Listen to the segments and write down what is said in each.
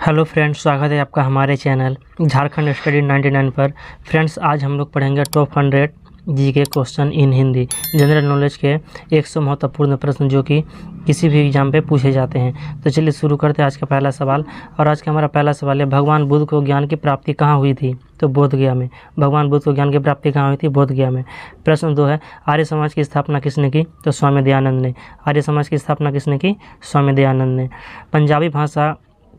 Hello friends, स्वागत है आपका हमारे चैनल झारखंड स्टडी 99 पर। फ्रेंड्स, आज हम लोग पढ़ेंगे टॉप 100 जी के question in Hindi, general knowledge के 100 महत्वपूर्ण प्रश्न जो कि किसी भी एग्जाम पे पूछे जाते हैं। तो चलिए शुरू करते हैं आज का पहला सवाल। और आज का हमारा पहला सवाल है, भगवान बुद्ध को ज्ञान की प्राप्ति कहाँ हुई थी? तो बोध गया में। भगवान बुद्ध को ज्ञान की प्राप्ति कहाँ हुई थी? बोध गया में। प्रश्न 2 है, आर्य समाज की स्थापना किसने की? तो स्वामी दयानंद ने। आर्य समाज की स्थापना किसने की? स्वामी दयानंद ने। पंजाबी भाषा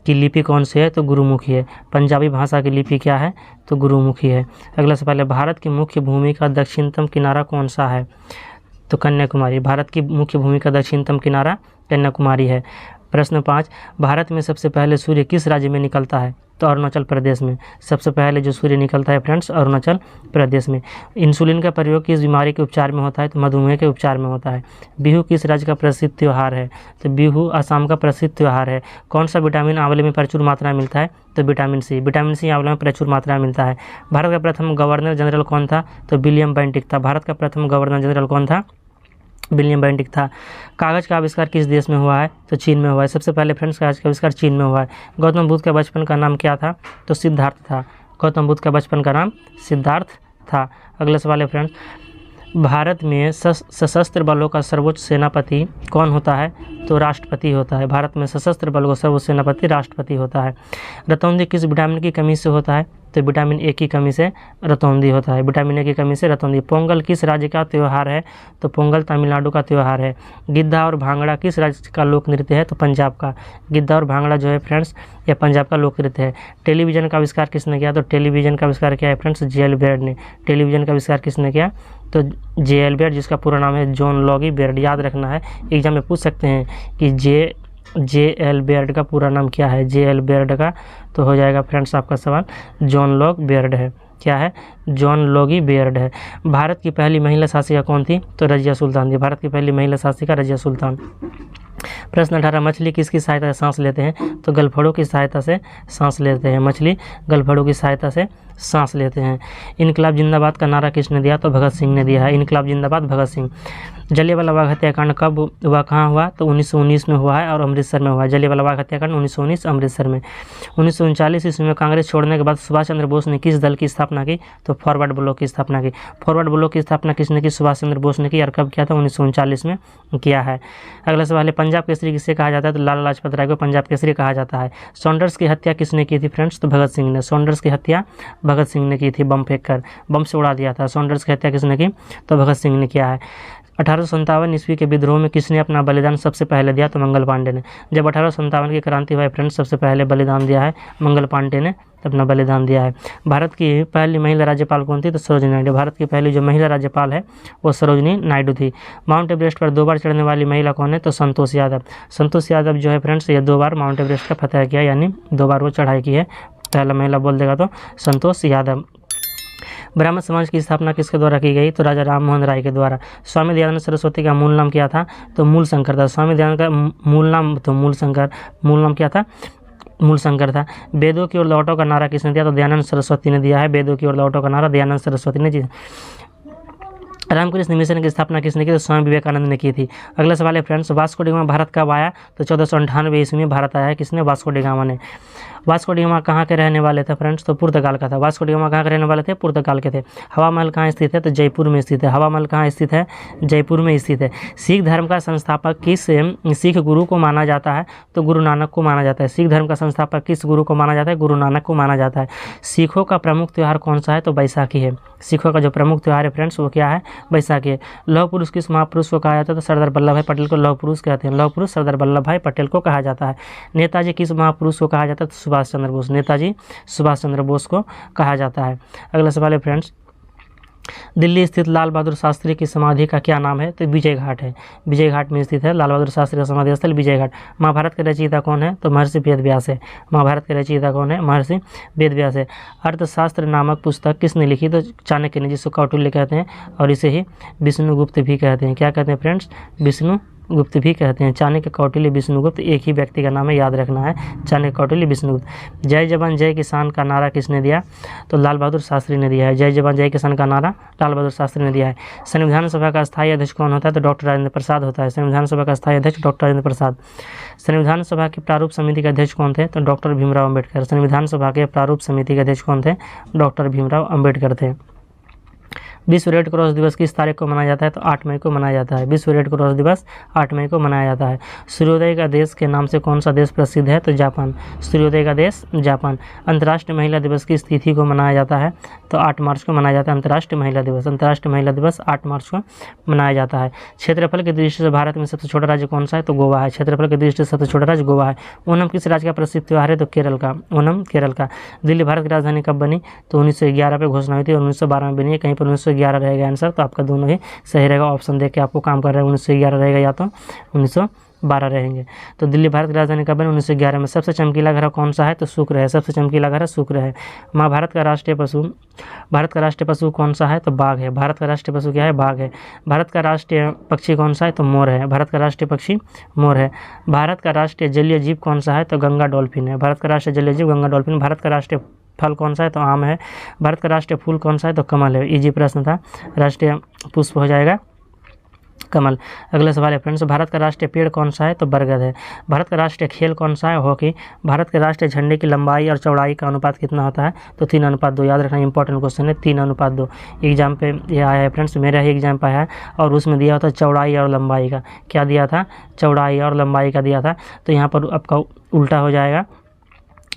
की लिपि कौन सी है? तो गुरुमुखी है। पंजाबी भाषा की लिपि क्या है? तो गुरुमुखी है। अगला सवाल है, भारत की मुख्य भूमि का दक्षिणतम किनारा कौन सा है? तो कन्याकुमारी। भारत की मुख्य भूमि का दक्षिणतम किनारा कन्याकुमारी है। प्रश्न 5, भारत में सबसे पहले सूर्य किस राज्य में निकलता है? तो अरुणाचल प्रदेश में। सबसे पहले जो सूर्य निकलता है फ्रेंड्स, अरुणाचल प्रदेश में। इंसुलिन का प्रयोग किस बीमारी के उपचार में होता है? तो मधुमेह के उपचार में होता है। बिहू किस राज्य का प्रसिद्ध त्यौहार है? तो बिहू असम का प्रसिद्ध त्यौहार है। कौन सा विटामिन आंवले में प्रचुर मात्रा में मिलता है? तो विटामिन सी। विटामिन सी आंवले में प्रचुर मात्रा में मिलता है। भारत का प्रथम गवर्नर जनरल कौन था? तो विलियम बेंटिक था। भारत का प्रथम गवर्नर जनरल कौन था? विलियम बेंटिक था। कागज़ का आविष्कार किस देश में हुआ है? तो चीन में हुआ है। सबसे पहले फ्रेंड्स, कागज़ का आविष्कार चीन में हुआ है। गौतम बुद्ध का बचपन का नाम क्या था? तो सिद्धार्थ था। गौतम बुद्ध का बचपन का नाम सिद्धार्थ था। अगला सवाल है फ्रेंड्स, भारत में सशस्त्र बलों का सर्वोच्च सेनापति कौन होता है? तो राष्ट्रपति होता है। भारत में सशस्त्र बलों का सर्वोच्च सेनापति राष्ट्रपति होता है। रतौंधी किस विटामिन की कमी से होता है? तो विटामिन ए की कमी से रतौंधी होता है। विटामिन ए की कमी से रतौंधी। पोंगल किस राज्य का त्यौहार है? तो पोंगल तमिलनाडु का त्यौहार है। गिद्धा और भांगड़ा किस राज्य का लोक नृत्य है? तो पंजाब का। गिद्धा और भांगड़ा जो है फ्रेंड्स, यह पंजाब का लोक नृत्य है। टेलीविजन का आविष्कार किसने किया? तो टेलीविजन का आविष्कार किया है फ्रेंड्स जे.एल. बेयर्ड ने। टेलीविजन का आविष्कार किसने किया? तो जे.एल. बेयर्ड, जिसका पूरा नाम है जॉन लॉगी बेयर्ड। याद रखना है, एग्जाम में पूछ सकते हैं कि जे.एल. बेयर्ड का पूरा नाम क्या है? जे.एल. बेयर्ड का तो हो जाएगा फ्रेंड्स आपका सवाल जॉन लॉग बेयर्ड है। क्या है? जॉन लॉगी बेयर्ड है। भारत की पहली महिला शासिका कौन थी? तो रजिया सुल्तान थी। भारत की पहली महिला शासिका रजिया सुल्तान। प्रश्न 18, मछली किसकी सहायता से सांस लेते हैं? तो गलफड़ों की सहायता से सांस लेते हैं। मछली गलफड़ों की सहायता से सांस लेते हैं। इनकलाब जिंदाबाद का नारा किसने दिया? तो भगत सिंह ने दिया है। इनकलाब जिंदाबाद भगत सिंह। जलियांवाला बाग हत्याकांड कब हुआ, कहाँ हुआ? तो 1919 में हुआ है और अमृतसर में हुआ है। जलियांवाला बाग हत्याकांड 1919 अमृतसर में। 1939 ईस्वी में कांग्रेस छोड़ने के बाद सुभाष चंद्र बोस ने किस दल की स्थापना की? तो फॉरवर्ड ब्लॉक की स्थापना की। फॉरवर्ड ब्लॉक की स्थापना किसने की? सुभाष चंद्र बोस ने की। और कब किया था? 1939 में किया है। अगला सवाल है, पंजाब केसरी किसे कहा जाता है? तो लाला लाजपत राय को पंजाब केसरी कहा जाता है। सॉन्डर्स की हत्या किसने की थी फ्रेंड्स? तो भगत सिंह ने। सॉन्डर्स की हत्या भगत सिंह ने की थी, बम फेंक कर, बम से उड़ा दिया था। सॉन्डर्स की हत्या किसने की? तो भगत सिंह ने किया है। 1857 ईस्वी के विद्रोह में किसने अपना बलिदान सबसे पहले दिया? तो मंगल पांडे ने। जब 1857 की क्रांति हुई फ्रेंड्स, सबसे पहले बलिदान दिया है मंगल पांडे ने, अपना बलिदान दिया है। भारत की पहली महिला राज्यपाल कौन थी? तो सरोजिनी नायडू। भारत की पहली जो महिला राज्यपाल है वो सरोजिनी नायडू थी। माउंट एवरेस्ट पर 2 बार चढ़ने वाली महिला कौन है? तो संतोष यादव। संतोष यादव जो है फ्रेंड्स, ये 2 बार माउंट एवरेस्ट का फतह किया, यानी 2 बार वो चढ़ाई की है। पहला महिला बोल देगा तो संतोष यादव। ब्राह्मण समाज की स्थापना किसके द्वारा की गई? तो राजा राम मोहन राय के द्वारा। स्वामी दयानंद सरस्वती का मूल नाम क्या था? तो मूल शंकर था। स्वामी दयानंद का मूल नाम तो मूल शंकर, मूल नाम क्या था? मूल शंकर था। वेदों की ओर लौटो का नारा किसने दिया? तो दयानंद सरस्वती ने दिया है। वेदों की ओर लौटो का नारा दयानंद सरस्वती ने दिया। रामकृष्ण मिशन की स्थापना किसने की? तो स्वामी विवेकानंद ने की थी। अगला सवाल है friends, Vasco D gamma Bharat कब आया? तो 1498 ईस्वी में भारत आया है। किसने? वास्को डी गामा ने। वास्को डी गामा कहाँ के रहने वाले थे फ्रेंड्स? तो पुर्तगाल का था। वास्को डी गामा कहाँ के रहने वाले थे? पुर्तगाल के थे। हवा महल कहाँ स्थित है? तो जयपुर में स्थित है। हवा महल कहाँ स्थित है? जयपुर में स्थित है। सिख धर्म का संस्थापक किस सिख गुरु को माना जाता है? तो गुरु नानक को माना जाता है। सिख धर्म का संस्थापक किस गुरु को माना जाता है? गुरु नानक को माना जाता है। सिखों का प्रमुख त्यौहार कौन सा है? तो बैसाखी है। सिखों का जो प्रमुख त्यौहार है फ्रेंड्स वो क्या है? बैसाखी है। लौह पुरुष किस महापुरुष को कहा जाता है? तो सरदार वल्लभ भाई पटेल को लौह पुरुष कहते हैं। लौह पुरुष सरदार वल्लभ भाई पटेल को कहा जाता है। नेताजी किस महापुरुष को कहा जाता है? तो सुभाष चंद्र बोस। नेताजी सुभाष चंद्र बोस को कहा जाता है। अगला सवाल है फ्रेंड्स, दिल्ली स्थित लाल बहादुर शास्त्री की समाधि का क्या नाम है? तो विजय घाट है। विजय घाट में स्थित है लाल बहादुर शास्त्री का समाधि स्थल विजय घाट। महाभारत के रचयिता कौन है? तो महर्षि वेद व्यास है। महाभारत के रचयिता कौन है? महर्षि वेद व्यास है। अर्थशास्त्र नामक पुस्तक किसने लिखी? तो चाणक्य ने, जिसको कौटिल्य कहते हैं और इसे ही विष्णुगुप्त भी कहते हैं। क्या कहते हैं फ्रेंड्स? विष्णुगुप्त गुप्त भी कहते हैं। चाणक्य, कौटिल्य, विष्णुगुप्त एक ही व्यक्ति का नाम है, याद रखना है, चाणक्य, कौटिल्य, विष्णुगुप्त। जय जवान जय किसान का नारा किसने दिया? तो लाल बहादुर शास्त्री ने दिया है। जय जवान जय किसान का नारा लाल बहादुर शास्त्री ने दिया है। संविधान सभा का स्थायी अध्यक्ष कौन होता है? तो डॉक्टर राजेंद्र प्रसाद होता है। संविधान सभा का स्थायी अध्यक्ष डॉक्टर राजेंद्र प्रसाद। संविधान सभा की प्रारूप समिति के अध्यक्ष कौन थे? तो डॉक्टर भीमराव अम्बेडकर। संविधान सभा के प्रारूप समिति के अध्यक्ष कौन थे? डॉक्टर भीमराव अम्बेडकर थे। विश्व रेड क्रॉस दिवस किस तारीख को मनाया जाता है? तो 8 मई को मनाया जाता है। विश्व रेड क्रॉस दिवस 8 मई को मनाया जाता है। सूर्योदय का देश के नाम से कौन सा देश प्रसिद्ध है? तो जापान। सूर्योदय का देश जापान। अंतर्राष्ट्रीय महिला दिवस किस तिथि को मनाया जाता है? तो 8 मार्च को मनाया जाता है अंतर्राष्ट्रीय महिला दिवस। अंतर्राष्ट्रीय महिला दिवस 8 मार्च को मनाया जाता है। क्षेत्रफल की दृष्टि से भारत में सबसे छोटा राज्य कौन सा है? तो गोवा है। क्षेत्रफल की दृष्टि से सबसे छोटा राज्य गोवा है। ओणम किस राज्य का प्रसिद्ध त्यौहार है? तो केरल का। ओणम केरल का। दिल्ली भारत की राजधानी कब बनी? तो 1911 पे घोषणा हुई थी और 1912 में बनी है। कहीं पर 1911 रहेगा आंसर, तो आपका दोनों ही सही रहेगा। ऑप्शन देख के आपको काम कर रहे हैं, 1911 रहेगा या तो 1912 रहेंगे। तो दिल्ली भारत की राजधानी कब बनी? 1911 में। सबसे चमकीला ग्रह कौन सा है? तो शुक्र है। सबसे चमकीला ग्रह शुक्र है। भारत का राष्ट्रीय पशु कौन सा है? तो बाघ है। भारत का राष्ट्रीय पशु क्या है? बाघ है। भारत का राष्ट्रीय पक्षी कौन सा है? तो मोर है। भारत का राष्ट्रीय पक्षी मोर है। भारत का राष्ट्रीय जलीय जीव कौन सा है? तो गंगा डॉल्फिन है। भारत का राष्ट्रीय जलीय जीव गंगा डॉल्फिन। भारत का राष्ट्रीय फल कौन सा है? तो आम है। भारत का राष्ट्रीय फूल कौन सा है? तो कमल है। इजी प्रश्न था। राष्ट्रीय पुष्प हो जाएगा कमल। अगला सवाल है फ्रेंड्स, भारत का राष्ट्रीय पेड़ कौन सा है? तो बरगद है। भारत का राष्ट्रीय खेल कौन सा है? हॉकी। भारत के राष्ट्रीय झंडे की लंबाई और चौड़ाई का अनुपात कितना होता है? तो 3:2। याद रखना, इंपॉर्टेंट क्वेश्चन है, 3:2। एग्जाम पे यह आया है फ्रेंड्स, मेरा ही एग्जाम पे आया है और उसमें दिया होता चौड़ाई और लंबाई का। क्या दिया था? चौड़ाई और लंबाई का दिया था। तो यहाँ पर आपका उल्टा हो जाएगा,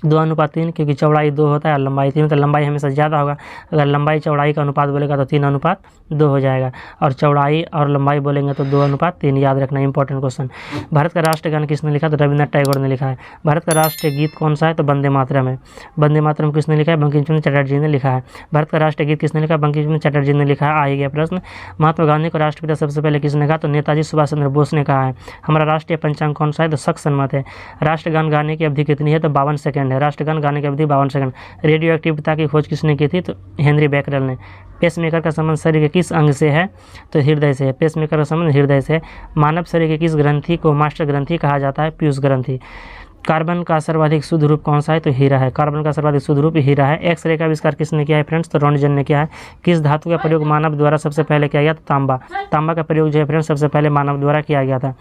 2:3, क्योंकि चौड़ाई 2 होता है और लंबाई 3, तो लंबाई हमेशा ज़्यादा होगा। अगर लंबाई चौड़ाई का अनुपात बोलेगा तो 3:2 हो जाएगा, और चौड़ाई और लंबाई बोलेंगे तो 2:3। याद रखना, इंपॉर्टेंट क्वेश्चन। भारत का राष्ट्रगान किसने लिखा? तो रविन्द्रनाथ टैगोर ने लिखा है। भारत का राष्ट्रीय गीत कौन सा है? तो वंदे मातरम है। वंदे मातरम किसने लिखा है? बंकिम चंद्र चटर्जी ने लिखा है। भारत का राष्ट्रीय गीत किसने लिखा? बंकिम चंद्र चटर्जी ने लिखा है। आ ही गया प्रश्न। महात्मा गांधी को राष्ट्रपिता सबसे पहले किसने कहा? तो नेताजी सुभाष चंद्र बोस ने कहा है। हमारा राष्ट्रीय पंचांग कौन सा है? तो शक सन्मत है। राष्ट्रगान गाने की अवधि कितनी है? तो 52 सेकंड है। राष्ट्रगान गाने की अवधि 52 सेकंड। रेडियो एक्टिविटी की खोज किसने की थी? तो हेनरी बैकरेल ने। पेसमेकर का संबंध शरीर के किस अंग से है? तो हृदय से है। पेसमेकर का संबंध हृदय से है। मानव शरीर के किस ग्रंथि को मास्टर ग्रंथि कहा जाता है? पीयूष ग्रंथि। कार्बन का सर्वाधिक शुद्ध रूप कौन सा है? तो हीरा है। कार्बन का सर्वाधिक शुद्ध रूप हीरा है। एक्सरे का आविष्कार किसने किया है फ्रेंड्स? तो रोंटगेन ने किया है। किस धातु का प्रयोग मानव द्वारा सबसे पहले किया गया? तो तांबा। तांबा का प्रयोग जो है फ्रेंड्स सबसे पहले मानव द्वारा किया गया था।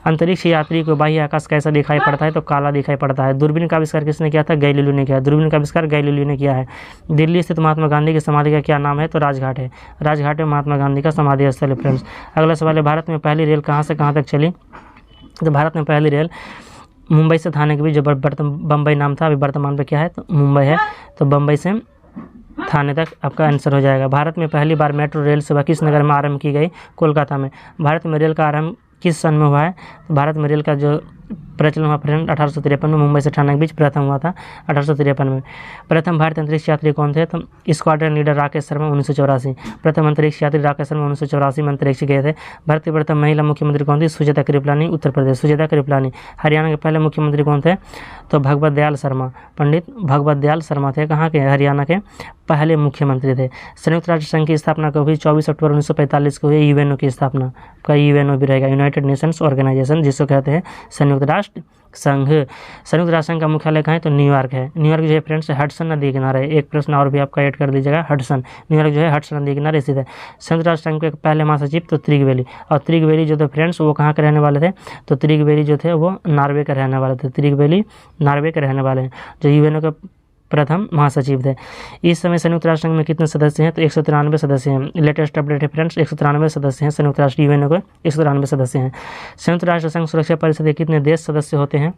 अंतरिक्ष यात्री को बाह्य आकाश कैसा दिखाई पड़ता है? तो काला दिखाई पड़ता है। दूरबीन का आविष्कार किसने किया था? गैलीलियो ने किया। दूरबीन का आविष्कार गैलीलियो ने किया है। दिल्ली स्थित महात्मा गांधी की समाधि का क्या नाम है? तो राजघाट है। राजघाट में महात्मा गांधी का समाधि स्थल है फ्रेंड्स। अगला सवाल है, भारत में पहली रेल कहाँ से कहाँ तक चली? तो भारत में पहली रेल मुंबई से थाने के बीच, जो बम्बई नाम था, अभी वर्तमान पे क्या है? तो मुंबई है। तो बम्बई से थाने तक आपका आंसर हो जाएगा। भारत में पहली बार मेट्रो रेल सेवा किस नगर में आरंभ की गई? कोलकाता में। भारत में रेल का आरंभ किस सन में हुआ है? तो भारत में रेल का जो प्रचलन हुआ फ्रेंड 1853 में, मुंबई से ठाणे के बीच प्रथम हुआ था 1853 में। प्रथम भारतीय अंतरिक्ष यात्री कौन थे? तो स्क्वाड्रन लीडर राकेश शर्मा 1984। प्रथम अंतरिक्ष यात्री राकेश शर्मा 1984 में अंतरिक्ष गए थे। भारत की प्रथम महिला मुख्यमंत्री कौन थी? सुजाता कृपलानी, उत्तर प्रदेश। सुजाता कृपलानी। हरियाणा के पहले मुख्यमंत्री कौन थे? तो भगवत दयाल शर्मा, पंडित भगवत दयाल शर्मा थे। कहाँ के? हरियाणा के पहले मुख्यमंत्री थे। संयुक्त राष्ट्र संघ की स्थापना कब हुई? 24 अक्टूबर 1945 को हुई यूएनओ की स्थापना। का यूएनओ भी रहेगा, यूनाइटेड नेशंस ऑर्गेनाइजेशन, जिसको कहते हैं संयुक्त राष्ट्र संघ। संयुक्त राष्ट्र संघ का मुख्यालय कहाँ है? तो न्यूयॉर्क है। न्यूयॉर्क जो है फ्रेंड्स हडसन नदी किनारे है। एक प्रश्न और भी आपका ऐड कर दीजिएगा, हडसन। न्यूयॉर्क जो है हडसन नदी किनारे स्थित है। संयुक्त राष्ट्र संघ के पहले महासचिव तो त्रिगवेली, और त्रिगवेली जो थे फ्रेंड्स वो कहाँ के रहने वाले थे? तो त्रिगवेली जो थे वो नॉर्वे के रहने वाले थे। त्रिगवेली नॉर्वे के रहने वाले हैं, जो यूएनओ के प्रथम महासचिव थे। इस समय संयुक्त राष्ट्र संघ में कितने सदस्य हैं? तो 193 सदस्य हैं। लेटेस्ट अपडेट है फ्रेंड्स, 193 सदस्य हैं संयुक्त राष्ट्र यूएनओ के, 193 सदस्य हैं। संयुक्त राष्ट्र संघ सुरक्षा परिषद के कितने देश सदस्य होते हैं?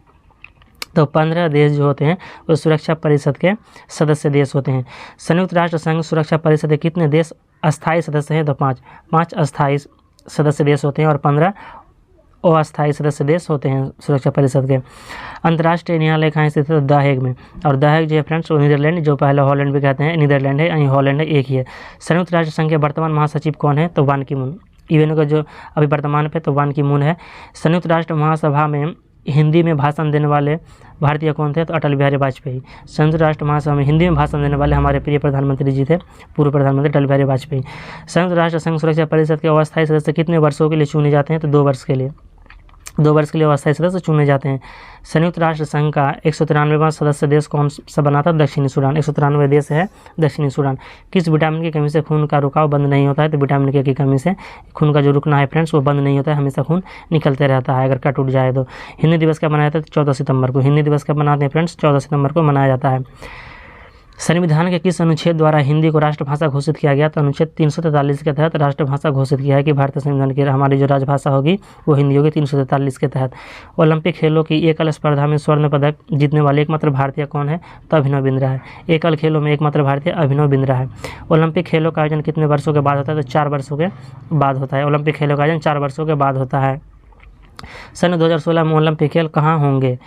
तो 15 देश जो होते हैं वो सुरक्षा परिषद के सदस्य देश होते हैं। संयुक्त राष्ट्र संघ सुरक्षा परिषद के कितने देश अस्थायी सदस्य हैं? तो 5 अस्थायी सदस्य देश होते हैं और 15 अस्थायी सदस्य देश होते हैं सुरक्षा परिषद के। अंतर्राष्ट्रीय न्यायालय कहाँ स्थित है? द हेग में। और द हेग जो है फ्रेंड्स वो नीदरलैंड, जो पहले हॉलैंड भी कहते हैं, नीदरलैंड है, यहीं हॉलैंड है, एक ही है। संयुक्त राष्ट्र संघ के वर्तमान महासचिव कौन है? तो बान की मून। यूएनओ का जो अभी वर्तमान पे तो बान की मून है। संयुक्त राष्ट्र महासभा में हिंदी में भाषण देने वाले भारतीय कौन थे? तो अटल बिहारी वाजपेयी। संयुक्त राष्ट्र महासभा में हिंदी में भाषण देने वाले हमारे प्रिय प्रधानमंत्री जी थे, पूर्व प्रधानमंत्री अटल बिहारी वाजपेयी। संयुक्त राष्ट्र संघ सुरक्षा परिषद के अस्थायी सदस्य कितने वर्षों के लिए चुने जाते हैं? तो 2 वर्ष के लिए। 2 वर्ष के लिए अस्थायी सदस्य चुने जाते हैं। संयुक्त राष्ट्र संघ का 193वां सदस्य देश कौन सा बना था? दक्षिणी सूडान। 193 देश है दक्षिणी सूडान। किस विटामिन की कमी से खून का रुकाव बंद नहीं होता है? तो विटामिन के की कमी से खून का जो रुकना है फ्रेंड्स वो बंद नहीं होता है, हमेशा खून निकलते रहता है अगर कट उठ जाए तो। हिंदी दिवस कब मनाया जाता है? 14 सितंबर को। हिंदी दिवस कब मनाते हैं फ्रेंड्स? 14 सितंबर को मनाया जाता है। संविधान के किस अनुच्छेद द्वारा हिंदी को राष्ट्रभाषा घोषित किया गया? तो अनुच्छेद 343 के तहत राष्ट्रभाषा घोषित किया है कि भारतीय संविधान की हमारी जो राजभाषा होगी वो हिंदी होगी 343 के तहत। ओलंपिक खेलों की एकल स्पर्धा में स्वर्ण पदक जीतने वाले एकमात्र भारतीय कौन है? तो अभिनव बिंद्रा है। एकल खेलों में एकमात्र भारतीय अभिनव बिंद्रा है। ओलंपिक खेलों का आयोजन कितने वर्षों के बाद होता है? तो 4 वर्षों के बाद होता है। ओलंपिक खेलों का आयोजन 4 वर्षों के बाद होता है। सन 2016 में ओलंपिक खेल कहाँ होंगे?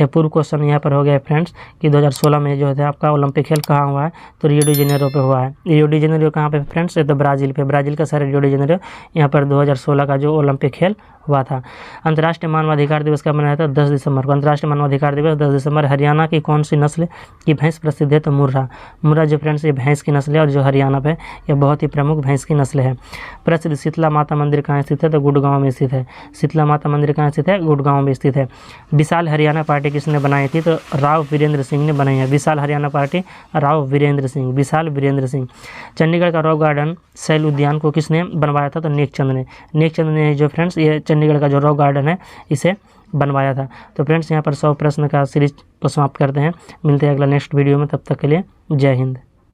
ये पूर्व क्वेश्चन यहाँ पर हो गया फ्रेंड्स कि 2016 में जो है आपका ओलंपिक खेल कहाँ हुआ है? तो रियो डी जेनेरो पे हुआ है। रियो डी जेनेरो कहाँ पे फ्रेंड्स? ये तो ब्राज़ील पे, ब्राज़ील का शहर रियो डी जेनेरो, यहाँ पर 2016 का जो ओलंपिक खेल हुआ था। अंतर्राष्ट्रीय मानवाधिकार दिवस कब मनाया था? 10 दिसंबर को। अंतर्राष्ट्रीय मानवाधिकार दिवस 10 दिसंबर। हरियाणा की कौन सी नस्ल की भैंस प्रसिद्ध है? तो मुर्रा। मुर्रा जो फ्रेंड्स ये भैंस की नस्ल है और जो हरियाणा पे ये बहुत ही प्रमुख भैंस की नस्ल है। प्रसिद्ध शीतला माता मंदिर कहाँ स्थित है? तो गुड़गांव में स्थित है। शीतला माता मंदिर कहाँ स्थित है? गुड़गांव में स्थित है। विशाल हरियाणा पार्टी किसने बनाई थी? तो राव वीरेंद्र सिंह ने बनाई है। विशाल हरियाणा पार्टी राव वीरेंद्र सिंह, विशाल वीरेंद्र सिंह। चंडीगढ़ का रॉक गार्डन शैल उद्यान को किसने बनवाया था? तो नेकचंद ने। नेकचंद ने जो फ्रेंड्स ये चंडीगढ़ का जो रॉक गार्डन है इसे बनवाया था। तो फ्रेंड्स यहाँ पर 100 प्रश्न का सीरीज को समाप्त करते हैं। मिलते हैं अगला नेक्स्ट वीडियो में, तब तक के लिए जय हिंद।